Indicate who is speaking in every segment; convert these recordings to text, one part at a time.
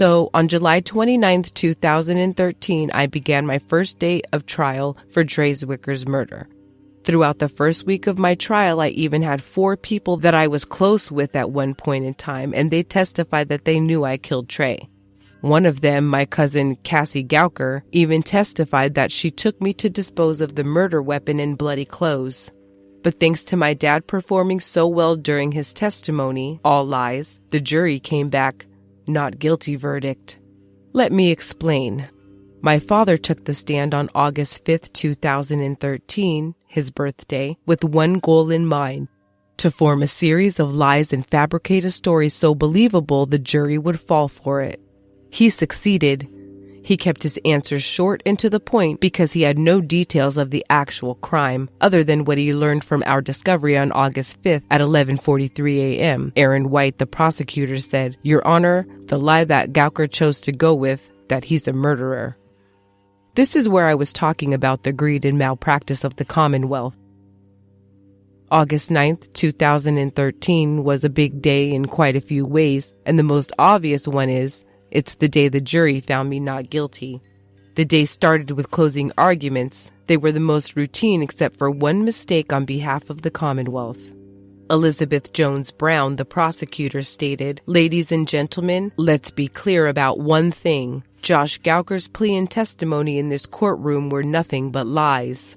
Speaker 1: So, on July 29th, 2013, I began my first day of trial for Trey Zwicker's murder. Throughout the first week of my trial, I even had 4 people that I was close with at one point in time, and they testified that they knew I killed Trey. One of them, my cousin Cassie Gouker, even testified that she took me to dispose of the murder weapon in bloody clothes. But thanks to my dad performing so well during his testimony, all lies, the jury came back not guilty verdict. Let me explain. My father took the stand on August 5th, 2013, his birthday, with one goal in mind: to form a series of lies and fabricate a story so believable the jury would fall for it. He succeeded. He kept his answers short and to the point because he had no details of the actual crime other than what he learned from our discovery on August 5th at 11:43 a.m. Aaron White, the prosecutor, said, "Your Honor, the lie that Gouker chose to go with, that he's a murderer." This is where I was talking about the greed and malpractice of the Commonwealth. August 9th, 2013 was a big day in quite a few ways, and the most obvious one is it's the day the jury found me not guilty. The day started with closing arguments. They were the most routine except for one mistake on behalf of the Commonwealth. Elizabeth Jones Brown, the prosecutor, stated, "Ladies and gentlemen, let's be clear about one thing. Josh Gouker's plea and testimony in this courtroom were nothing but lies."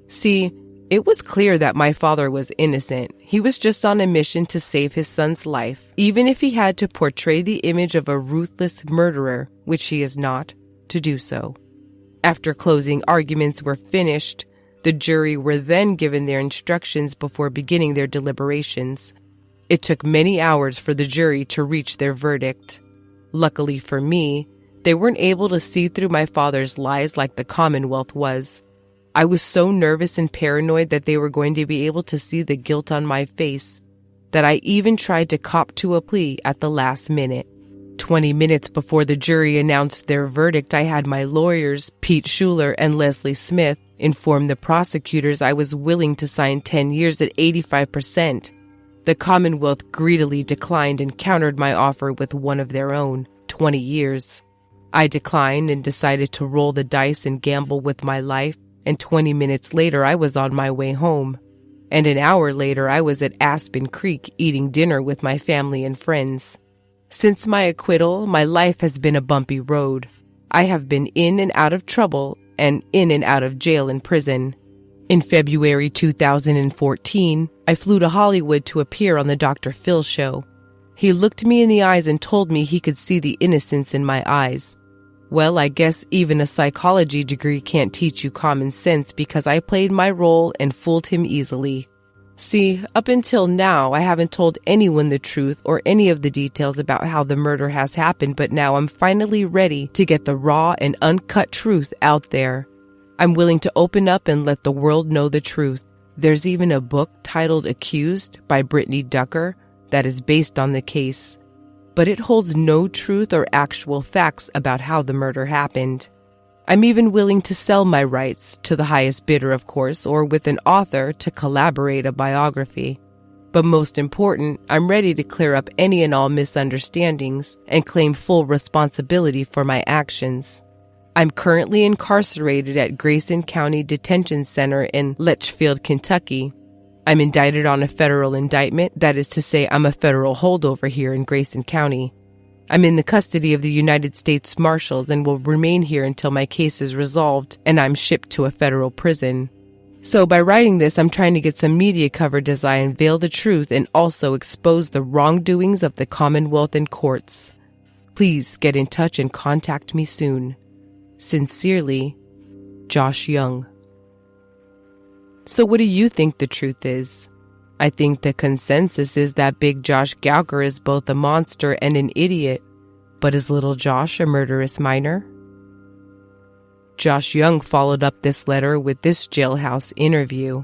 Speaker 1: See, it was clear that my father was innocent. He was just on a mission to save his son's life, even if he had to portray the image of a ruthless murderer, which he is not, to do so. After closing arguments were finished, the jury were then given their instructions before beginning their deliberations. It took many hours for the jury to reach their verdict. Luckily for me, they weren't able to see through my father's lies like the Commonwealth was. I was so nervous and paranoid that they were going to be able to see the guilt on my face that I even tried to cop to a plea at the last minute. 20 minutes before the jury announced their verdict, I had my lawyers, Pete Schuler and Leslie Smith, inform the prosecutors I was willing to sign 10 years at 85%. The Commonwealth greedily declined and countered my offer with one of their own, 20 years. I declined and decided to roll the dice and gamble with my life. And 20 minutes later, I was on my way home. And an hour later, I was at Aspen Creek eating dinner with my family and friends. Since my acquittal, my life has been a bumpy road. I have been in and out of trouble and in and out of jail and prison. In February 2014, I flew to Hollywood to appear on the Dr. Phil show. He looked me in the eyes and told me he could see the innocence in my eyes. Well, I guess even a psychology degree can't teach you common sense because I played my role and fooled him easily. See, up until now, I haven't told anyone the truth or any of the details about how the murder has happened, but now I'm finally ready to get the raw and uncut truth out there. I'm willing to open up and let the world know the truth. There's even a book titled Accused by Brittany Ducker that is based on the case, but it holds no truth or actual facts about how the murder happened. I'm even willing to sell my rights to the highest bidder, of course, or with an author to collaborate a biography. But most important, I'm ready to clear up any and all misunderstandings and claim full responsibility for my actions. I'm currently incarcerated at Grayson County Detention Center in Litchfield, Kentucky. I'm indicted on a federal indictment, that is to say I'm a federal holdover here in Grayson County. I'm in the custody of the United States Marshals and will remain here until my case is resolved and I'm shipped to a federal prison. So by writing this, I'm trying to get some media coverage as I unveil the truth and also expose the wrongdoings of the Commonwealth and courts. Please get in touch and contact me soon. Sincerely, Josh Young. So what do you think the truth is? I think the consensus is that Big Josh Gouker is both a monster and an idiot, but is little Josh a murderous minor? Josh Young followed up this letter with this jailhouse interview.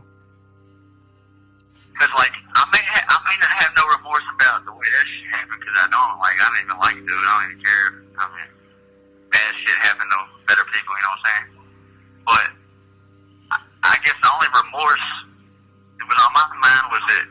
Speaker 2: Because, I may not have no remorse about the way that shit happened, because I don't even like to do it. I don't even care. Bad shit happened to better people, you know what I'm saying? But I guess the only remorse that was on my mind was that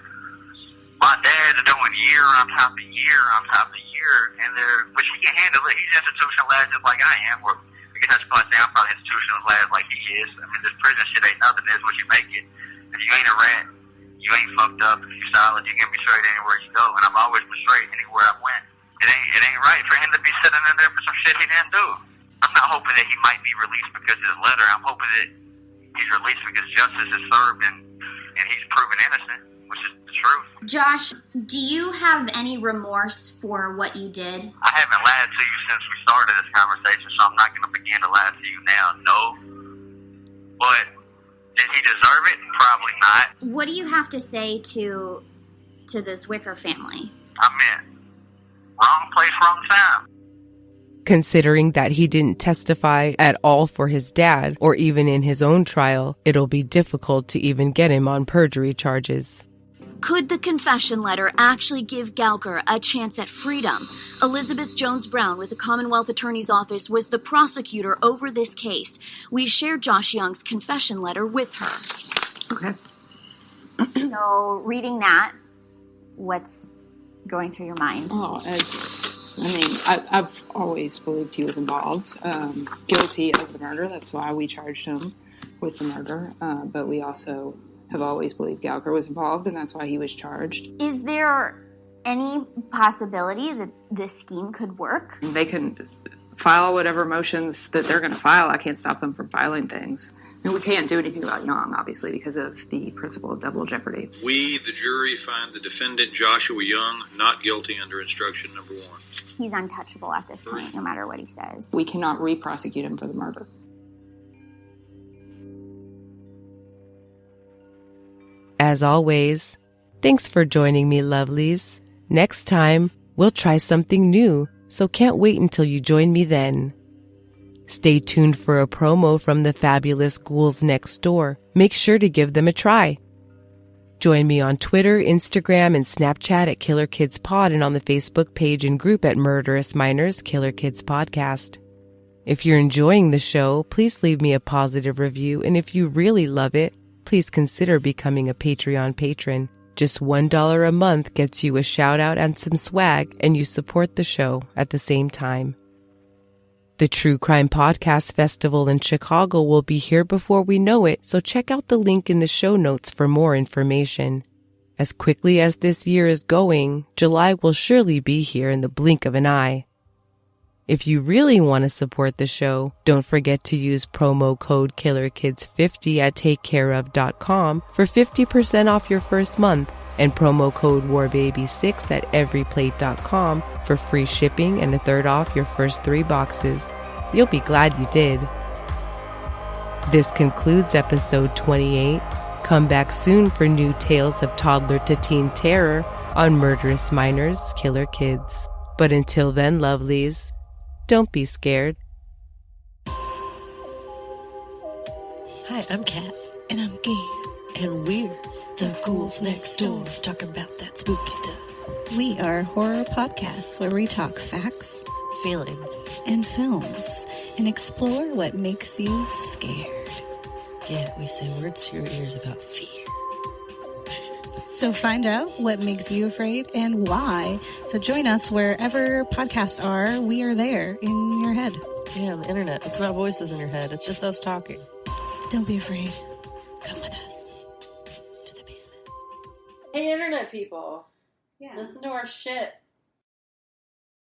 Speaker 2: my dad doing year on top of year on top of year here, and but she can handle it. He's institutionalized just like I am. Or I guess that's probably say I'm probably institutionalized like he is. I mean, this prison shit ain't nothing. It's what you make it. If you ain't a rat, you ain't fucked up. If you're solid, you can be straight anywhere you go. And I've always been straight anywhere I went. It ain't right for him to be sitting in there for some shit he didn't do. I'm not hoping that he might be released because of his letter. I'm hoping that he's released because justice is served and he's proven innocent, which is the truth.
Speaker 3: Josh, do you have any remorse for what you did?
Speaker 2: I haven't lied to you since we started this conversation, so I'm not going to begin to lie to you now, no. But did he deserve it? Probably not.
Speaker 3: What do you have to say to the Zwicker family?
Speaker 2: I mean, wrong place, wrong time.
Speaker 1: Considering that he didn't testify at all for his dad or even in his own trial, it'll be difficult to even get him on perjury charges.
Speaker 4: Could the confession letter actually give Gouker a chance at freedom? Elizabeth Jones Brown with the Commonwealth Attorney's Office was the prosecutor over this case. We shared Josh Young's confession letter with her.
Speaker 5: Okay.
Speaker 3: So, reading that, what's going through your mind?
Speaker 5: Oh, I've always believed he was involved, guilty of the murder. That's why we charged him with the murder. But we also have always believed Gouker was involved, and that's why he was charged.
Speaker 3: Is there any possibility that this scheme could work?
Speaker 5: They can file whatever motions that they're going to file. I can't stop them from filing things. I mean, we can't do anything about Young, obviously, because of the principle of double jeopardy.
Speaker 6: We, the jury, find the defendant, Joshua Young, not guilty under instruction number 1.
Speaker 3: He's untouchable at this point, no matter what he says.
Speaker 5: We cannot re-prosecute him for the murder.
Speaker 1: As always, thanks for joining me, lovelies. Next time, we'll try something new, so can't wait until you join me then. Stay tuned for a promo from the fabulous Ghouls Next Door. Make sure to give them a try. Join me on Twitter, Instagram, and Snapchat at Killer Kids Pod and on the Facebook page and group at Murderous Minors Killer Kids Podcast. If you're enjoying the show, please leave me a positive review, and if you really love it, please consider becoming a Patreon patron. Just $1 a month gets you a shout out and some swag, and you support the show at the same time. The True Crime Podcast Festival in Chicago will be here before we know it, so check out the link in the show notes for more information. As quickly as this year is going, July will surely be here in the blink of an eye. If you really want to support the show, don't forget to use promo code KillerKids50 at takecareof.com for 50% off your first month and promo code WARBABY6 at everyplate.com for free shipping and a third off your first 3 boxes. You'll be glad you did. This concludes episode 28. Come back soon for new tales of toddler to teen terror on Murderous Minors Killer Kids. But until then, lovelies, don't be scared.
Speaker 7: Hi, I'm Kat. And I'm Gee. And we're the Ghouls Next Door, talking about that spooky stuff.
Speaker 8: We are horror podcasts where we talk facts,
Speaker 7: Feelings.
Speaker 8: and films, and explore what makes you scared.
Speaker 7: Yeah, we say words to your ears about fear.
Speaker 8: So find out what makes you afraid and why. So join us wherever podcasts are. We are there in your head.
Speaker 7: Yeah, on the internet. It's not voices in your head. It's just us talking.
Speaker 8: Don't be afraid. Come with us to the basement.
Speaker 9: Hey, internet people.
Speaker 8: Yeah.
Speaker 9: Listen to our shit.